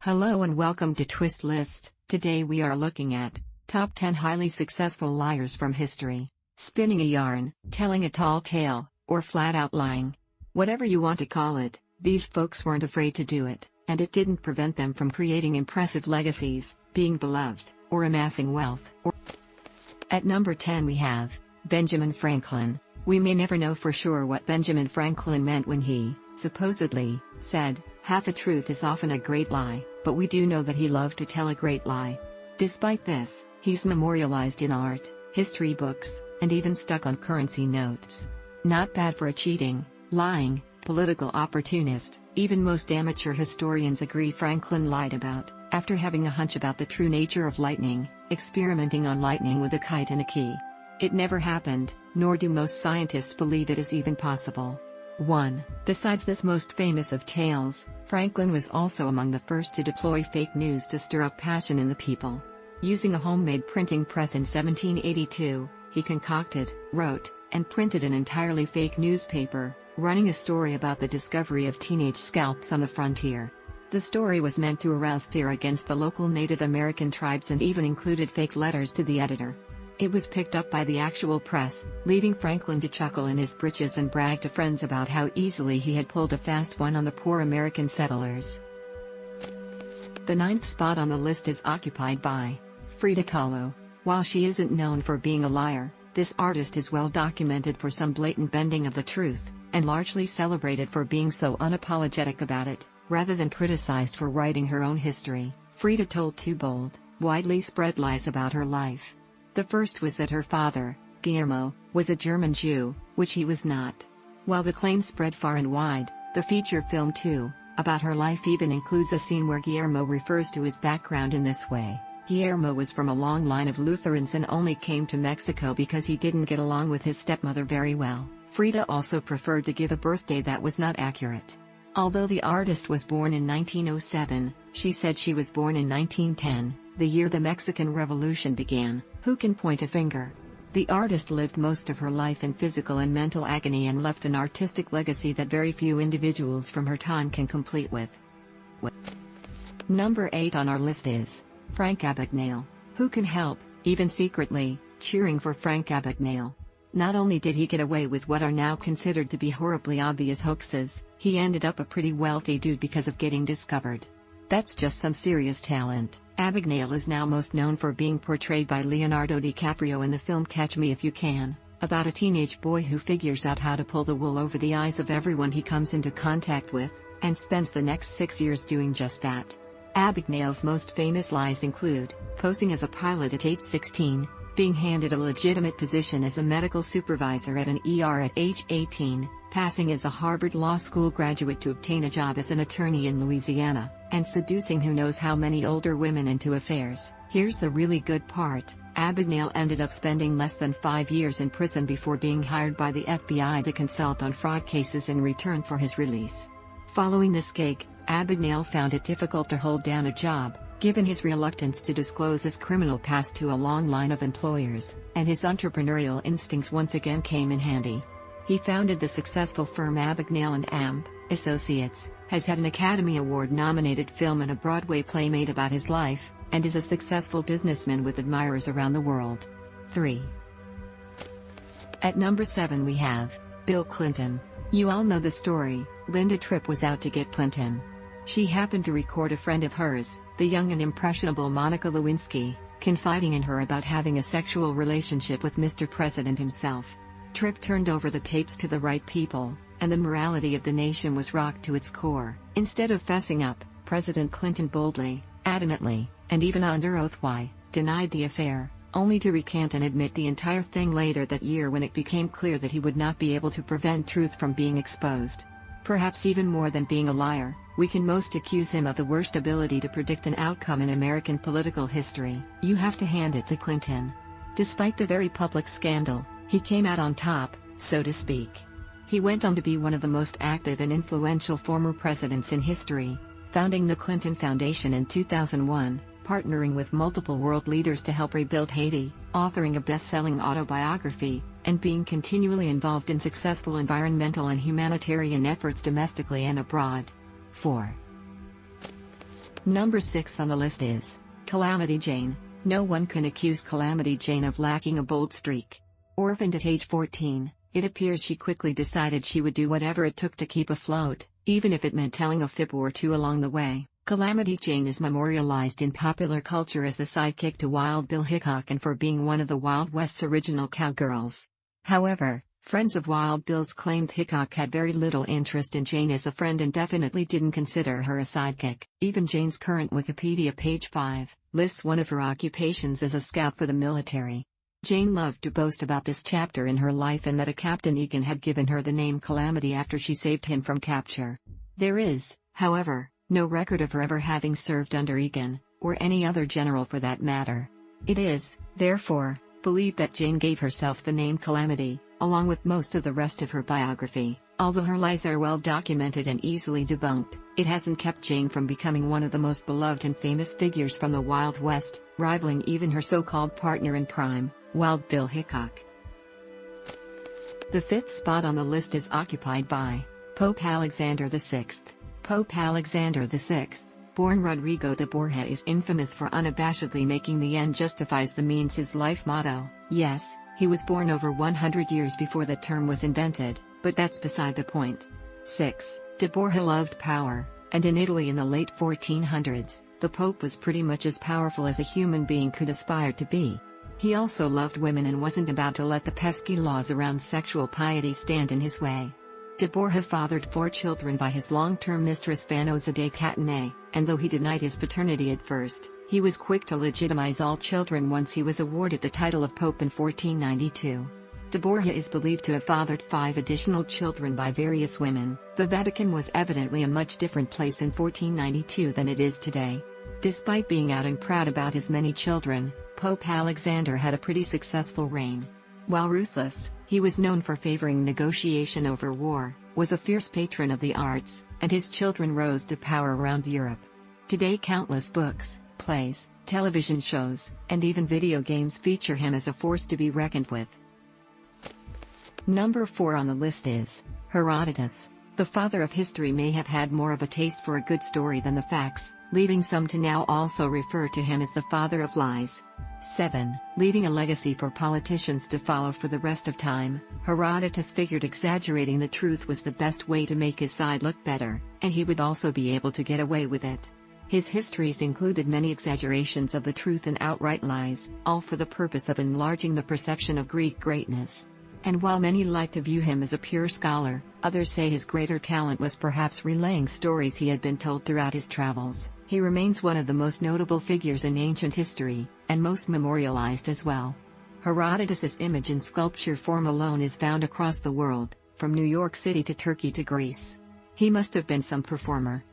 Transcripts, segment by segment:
Hello and welcome to Twist List. Today we are looking at Top 10 Highly Successful Liars from History. Spinning a yarn, telling a tall tale, or flat out lying. Whatever you want to call it, these folks weren't afraid to do it, and it didn't prevent them from creating impressive legacies, being beloved, or amassing wealth. At number 10 we have Benjamin Franklin. We may never know for sure what Benjamin Franklin meant when he, supposedly, said, "Half a truth is often a great lie," but we do know that he loved to tell a great lie. Despite this, he's memorialized in art, history books, and even stuck on currency notes. Not bad for a cheating, lying, political opportunist. Even most amateur historians agree Franklin lied about, after having a hunch about the true nature of lightning, experimenting on lightning with a kite and a key. It never happened, nor do most scientists believe it is even possible. 1. Besides this most famous of tales, Franklin was also among the first to deploy fake news to stir up passion in the people. Using a homemade printing press in 1782, he concocted, wrote, and printed an entirely fake newspaper, running a story about the discovery of teenage scalps on the frontier. The story was meant to arouse fear against the local Native American tribes and even included fake letters to the editor. It was picked up by the actual press, leaving Franklin to chuckle in his britches and brag to friends about how easily he had pulled a fast one on the poor American settlers. The 9th spot on the list is occupied by Frida Kahlo. While she isn't known for being a liar, this artist is well documented for some blatant bending of the truth, and largely celebrated for being so unapologetic about it, rather than criticized for writing her own history. Frida told two bold, widely spread lies about her life. The first was that her father, Guillermo, was a German Jew, which he was not. While the claim spread far and wide, the feature film too, about her life even includes a scene where Guillermo refers to his background in this way. Guillermo was from a long line of Lutherans and only came to Mexico because he didn't get along with his stepmother very well. Frida also preferred to give a birthday that was not accurate. Although the artist was born in 1907, she said she was born in 1910, the year the Mexican Revolution began. Who can point a finger? The artist lived most of her life in physical and mental agony and left an artistic legacy that very few individuals from her time can complete with. Number 8 on our list is Frank Abagnale. Who can help, even secretly, cheering for Frank Abagnale? Not only did he get away with what are now considered to be horribly obvious hoaxes, he ended up a pretty wealthy dude because of getting discovered. That's just some serious talent. Abagnale is now most known for being portrayed by Leonardo DiCaprio in the film Catch Me If You Can, about a teenage boy who figures out how to pull the wool over the eyes of everyone he comes into contact with, and spends the next 6 years doing just that. Abagnale's most famous lies include posing as a pilot at age 16, being handed a legitimate position as a medical supervisor at an ER at age 18, passing as a Harvard Law School graduate to obtain a job as an attorney in Louisiana, and seducing who knows how many older women into affairs. Here's the really good part: Abagnale ended up spending less than 5 years in prison before being hired by the FBI to consult on fraud cases in return for his release. Following this gig, Abagnale found it difficult to hold down a job, given his reluctance to disclose his criminal past to a long line of employers, and his entrepreneurial instincts once again came in handy. He founded the successful firm Abagnale and Amb. Associates, has had an Academy Award-nominated film and a Broadway play made about his life, and is a successful businessman with admirers around the world. 3. At number 7 we have Bill Clinton. You all know the story. Linda Tripp was out to get Clinton. She happened to record a friend of hers, the young and impressionable Monica Lewinsky, confiding in her about having a sexual relationship with Mr. President himself. Tripp turned over the tapes to the right people, and the morality of the nation was rocked to its core. Instead of fessing up, President Clinton boldly, adamantly, and even under oath denied the affair, only to recant and admit the entire thing later that year when it became clear that he would not be able to prevent truth from being exposed. Perhaps even more than being a liar, we can most accuse him of the worst ability to predict an outcome in American political history. You have to hand it to Clinton. Despite the very public scandal, he came out on top, so to speak. He went on to be one of the most active and influential former presidents in history, founding the Clinton Foundation in 2001, partnering with multiple world leaders to help rebuild Haiti, authoring a best-selling autobiography, and being continually involved in successful environmental and humanitarian efforts domestically and abroad. 4. Number 6 on the list is Calamity Jane. No one can accuse Calamity Jane of lacking a bold streak. Orphaned at age 14, it appears she quickly decided she would do whatever it took to keep afloat, even if it meant telling a fib or two along the way. Calamity Jane is memorialized in popular culture as the sidekick to Wild Bill Hickok and for being one of the Wild West's original cowgirls. However, friends of Wild Bill's claimed Hickok had very little interest in Jane as a friend and definitely didn't consider her a sidekick. Even Jane's current Wikipedia page 5 lists one of her occupations as a scout for the military. Jane loved to boast about this chapter in her life and that a Captain Egan had given her the name Calamity after she saved him from capture. There is, however, no record of her ever having served under Egan, or any other general for that matter. It is, therefore, believed that Jane gave herself the name Calamity, along with most of the rest of her biography. Although her lies are well documented and easily debunked, it hasn't kept Jane from becoming one of the most beloved and famous figures from the Wild West, rivaling even her so-called partner in crime, Wild Bill Hickok. The 5th spot on the list is occupied by Pope Alexander VI. Pope Alexander VI, born Rodrigo de Borja, is infamous for unabashedly making the end justifies the means his life motto. Yes, he was born over 100 years before the term was invented, but that's beside the point. 6. De Borja loved power, and in Italy in the late 1400s, the Pope was pretty much as powerful as a human being could aspire to be. He also loved women and wasn't about to let the pesky laws around sexual piety stand in his way. De Borja fathered 4 children by his long-term mistress Vanosa de Catanei, and though he denied his paternity at first, he was quick to legitimize all children once he was awarded the title of Pope in 1492. De Borja is believed to have fathered 5 additional children by various women. The Vatican was evidently a much different place in 1492 than it is today. Despite being out and proud about his many children, Pope Alexander had a pretty successful reign. While ruthless, he was known for favoring negotiation over war, was a fierce patron of the arts, and his children rose to power around Europe. Today countless books, plays, television shows, and even video games feature him as a force to be reckoned with. Number 4 on the list is Herodotus. The father of history may have had more of a taste for a good story than the facts, leaving some to now also refer to him as the father of lies. 7. Leaving a legacy for politicians to follow for the rest of time, Herodotus figured exaggerating the truth was the best way to make his side look better, and he would also be able to get away with it. His histories included many exaggerations of the truth and outright lies, all for the purpose of enlarging the perception of Greek greatness. And while many like to view him as a pure scholar, others say his greater talent was perhaps relaying stories he had been told throughout his travels. He remains one of the most notable figures in ancient history, and most memorialized as well. Herodotus's image in sculpture form alone is found across the world, from New York City to Turkey to Greece. He must have been some performer.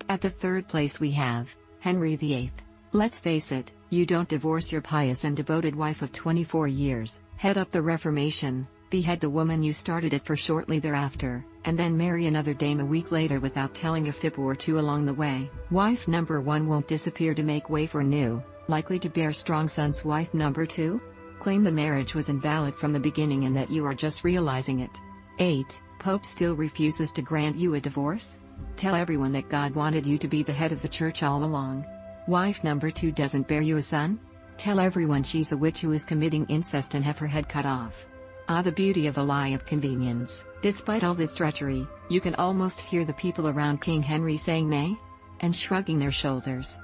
At the 3rd place we have Henry VIII. Let's face it, you don't divorce your pious and devoted wife of 24 years, head up the Reformation, behead the woman you started it for shortly thereafter, and then marry another dame a week later without telling a fib or two along the way. Wife number 1 won't disappear to make way for new, likely to bear strong sons. Wife number 2? Claim the marriage was invalid from the beginning and that you are just realizing it. 8. Pope still refuses to grant you a divorce? Tell everyone that God wanted you to be the head of the church all along. Wife number 2 doesn't bear you a son? Tell everyone she's a witch who is committing incest and have her head cut off. Ah, the beauty of a lie of convenience. Despite all this treachery, you can almost hear the people around King Henry saying nay? And shrugging their shoulders.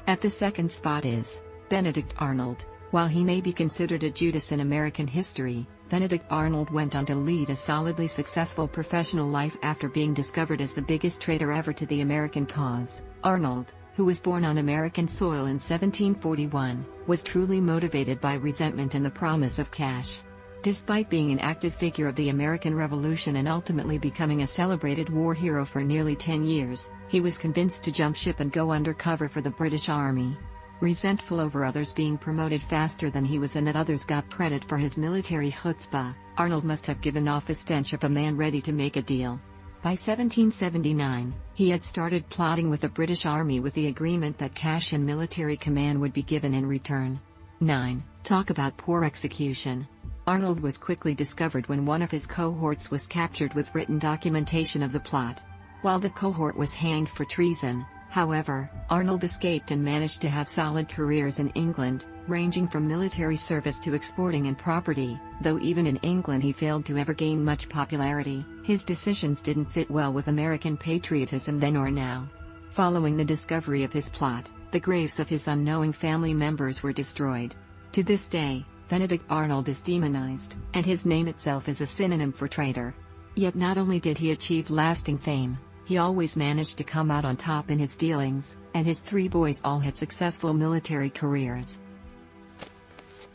At the 2nd spot is Benedict Arnold. While he may be considered a Judas in American history, Benedict Arnold went on to lead a solidly successful professional life after being discovered as the biggest traitor ever to the American cause. Arnold, who was born on American soil in 1741, was truly motivated by resentment and the promise of cash. Despite being an active figure of the American Revolution and ultimately becoming a celebrated war hero for nearly 10 years, he was convinced to jump ship and go undercover for the British Army. Resentful over others being promoted faster than he was and that others got credit for his military chutzpah, Arnold must have given off the stench of a man ready to make a deal. By 1779, he had started plotting with the British Army with the agreement that cash and military command would be given in return. 9. Talk about poor execution. Arnold was quickly discovered when one of his cohorts was captured with written documentation of the plot. While the cohort was hanged for treason, however, Arnold escaped and managed to have solid careers in England, ranging from military service to exporting and property, though even in England he failed to ever gain much popularity. His decisions didn't sit well with American patriotism then or now. Following the discovery of his plot, the graves of his unknowing family members were destroyed. To this day, Benedict Arnold is demonized, and his name itself is a synonym for traitor. Yet not only did he achieve lasting fame, he always managed to come out on top in his dealings, and his 3 boys all had successful military careers.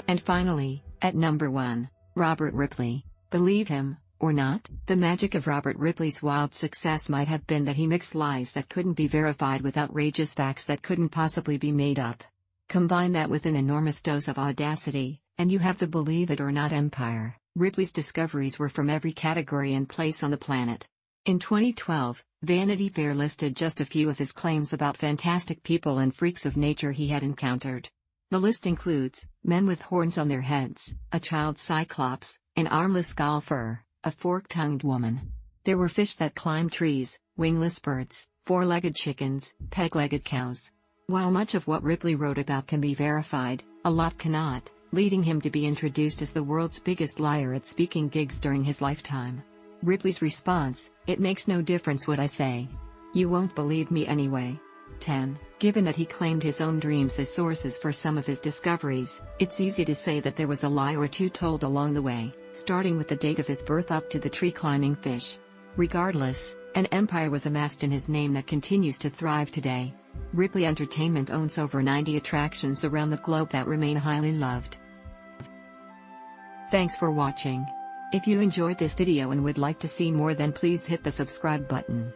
And finally, at number 1, Robert Ripley. Believe him, or not, the magic of Robert Ripley's wild success might have been that he mixed lies that couldn't be verified with outrageous facts that couldn't possibly be made up. Combine that with an enormous dose of audacity, and you have the believe it or not empire. Ripley's discoveries were from every category and place on the planet. In 2012, Vanity Fair listed just a few of his claims about fantastic people and freaks of nature he had encountered. The list includes men with horns on their heads, a child cyclops, an armless golfer, a fork-tongued woman. There were fish that climbed trees, wingless birds, 4-legged chickens, peg-legged cows. While much of what Ripley wrote about can be verified, a lot cannot, leading him to be introduced as the world's biggest liar at speaking gigs during his lifetime. Ripley's response: "It makes no difference what I say. You won't believe me anyway." 10. Given that he claimed his own dreams as sources for some of his discoveries, it's easy to say that there was a lie or two told along the way, starting with the date of his birth up to the tree-climbing fish. Regardless, an empire was amassed in his name that continues to thrive today. Ripley Entertainment owns over 90 attractions around the globe that remain highly loved. Thanks for watching. If you enjoyed this video and would like to see more, then please hit the subscribe button.